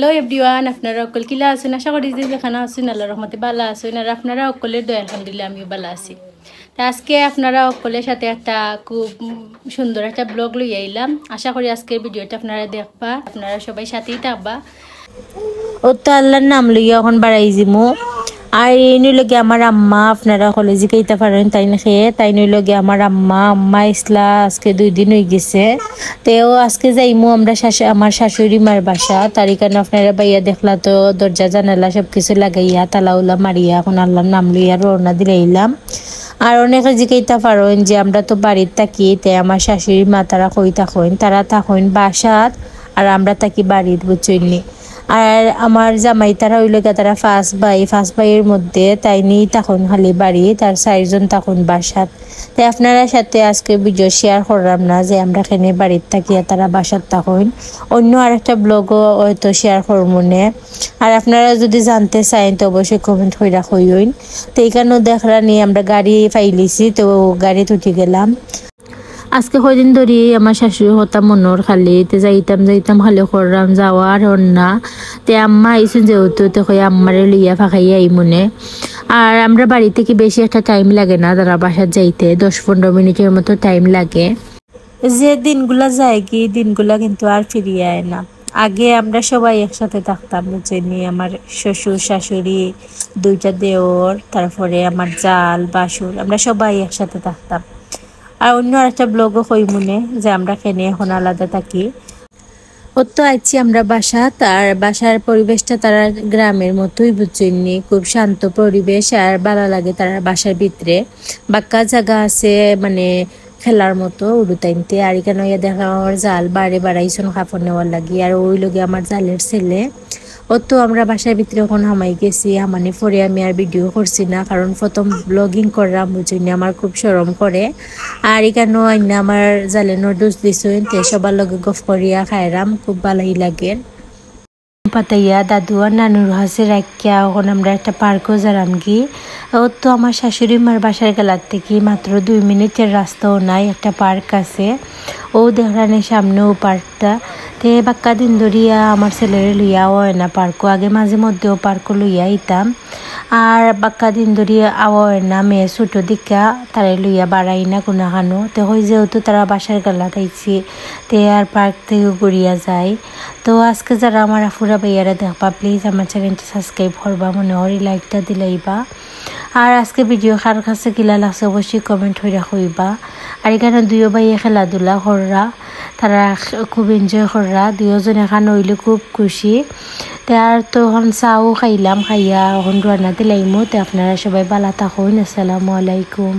Hello everyone, আপনারা অকল কিলা আছেন? আশা করি যে যেখানে আছেন আল্লাহর রহমতে ভালো আছেন। আর আপনারা অকলের দয়া আলহামদুলিল্লাহ আমিও ভালো আছি। তা আজকে আপনারা অকলের সাথে একটা খুব সুন্দর একটা ব্লগ লই আইলাম। আশা করি আজকের ভিডিওটা আপনারা দেখবা, আপনারা সবাই সাথেই থাকবা। ও তো আল্লাহর নাম লইয়া এখন বাড়াই জিমু। আর এই নইলগে আমার আম্মা, আপনারা কলেজে খাইতে পারেন তাই না খেয়ে, তাই নইলগে আমার আম্মা ইসলা আজকে 2 দিন হয়ে গেছে। তেও আজকে যাইমু আমরা আমার শাশুড়ি মার বাসা। তার কারণে আপনারা বাইয়া দেখলা তো দরজা জানালা সবকিছু লাগাইয়া তালাউলা মারিয়া এখন আল্লাহর নাম লইয়া রওনা দিলাইলাম। আর অনেকে জিকাইতে পারেন যে আমরা তো বাড়ির থাকি, তাই আমার শাশুড়ি মা তারা কই থাকেন, তারা থাকেন বাসাত আর আমরা থাকি বাড়ির, বুঝছইনি। আর আমার জামাই তারা হইল তারা ফার্স্ট ভাইয়ের মধ্যে তাই নিয়ে তখন খালি বাড়ি, তার 4 জন তখন বাসাত। তাই আপনারা সাথে আজকে ভিডিও শেয়ার করলাম না যে আমরা এখানে বাড়ির থাকি আর তারা বাসাত তখন অন্য আরেকটা ব্লগও হয়তো শেয়ার করবো না। আর আপনারা যদি জানতে চান তো অবশ্যই কমেন্ট করে রাখইন। তো এইখানেও দেখরা নিয়ে আমরা গাড়ি পাইলিছি, তো গাড়ি উঠে গেলাম। আজকে কয়দিন ধরে আমার শাশুড়ি হতাম মনোর খালি তে যাইতাম খালি করলাম যাওয়ার না। তে আম্মা আইসুন যেহেতু তো আম্মারে লইয়া ফাঁকাইয়া আই মনে। আর আমরা বাড়ি থেকে বেশি একটা টাইম লাগে না, তারা বাসার যাইতে 10-15 মিনিটের মতো টাইম লাগে। যে দিনগুলা যায় কি দিনগুলা কিন্তু আর ফিরিয়ে আয় না। আগে আমরা সবাই একসাথে থাকতাম, বুঝছেনি। আমার শ্বশুর শাশুড়ি 2টা দেওর, তারপরে আমার জাল বাসুর, আমরা সবাই একসাথে থাকতাম। আর অন্য আরেকটা ব্লগও কই মনে যে আমরা কেনে এখন আলাদা থাকি। ও তো আইছি আমরা বাসা, তার বাসার পরিবেশটা তারা গ্রামের মতোই, বুঝছেননি। খুব শান্ত পরিবেশ আর ভালো লাগে তার বাসার ভিতরে। বাক্কা জায়গা আছে মানে খেলার মতো উড়ুতাইনতে। আর এখানে দেখা আমার জাল বাড়াইছন কাপড় নেওয়ার লাগি। আর ওই লগে আমার জালের ছেলে। ও তো আমরা বাসার ভিতরে এখন হামাই গেছি, মানে পরে আমি আর ভিডিও করছি না, কারণ প্রথম ব্লগিং করলাম, বুঝিনি, আমার খুব শরম করে। আর এখানেও আইনা আমার জালে নুডলস দিছুন, তে সবার লগে গফ করিয়া খাইরাম, খুব ভালোই লাগে। পাতাইয়া দাদু আর নানুর হাসে রাখিয়া এখন আমরা একটা পার্কও যারাম গি। ও তো আমার শাশুড়ি মার বাসার গেলার থেকে মাত্র 2 মিনিটের রাস্তাও নাই, একটা পার্ক আছে। ও দেখরানের সামনেও পার্কটা। তে বাক্কা দিন ধরিয়া আমার ছেলেরে লইয়া হয় না পার্কও, আগে মাঝে মধ্যেও পার্কও লইয়া আইতাম। আর বাক্কা দিন ধরিয়া আওয়া হয় না, মেয়ে ছোটো দিকা তারা লইয়া বাড়াই না কোনো খানো। তো হই যেহেতু তারা বাসার গেলা তাইছি, তে আর পার্ক থেকে ঘুরিয়া যায়। তো আজকে যারা আমার আফুরা ভাইয়ারা দেখবা প্লিজ আমার চ্যানেলটা সাবস্ক্রাইব করবা, মনে হরি লাইকটা দিলাইবা। আর আজকে ভিডিও কার কাছে কিলা লাগছে অবশ্যই কমেন্ট হয়ে রাখইবা। আর এখানে 2 ভাইয়ে খেলাধুলা কররা, তারা খুব এনজয় কররা, 2 জন এখানে হইলে খুব খুশি। আর তো এখন চাও খাইলাম, খাইয়া এখন রান্না দিলাইমো। তো আপনারা সবাই ভালো থাকুন। আসসালামু আলাইকুম।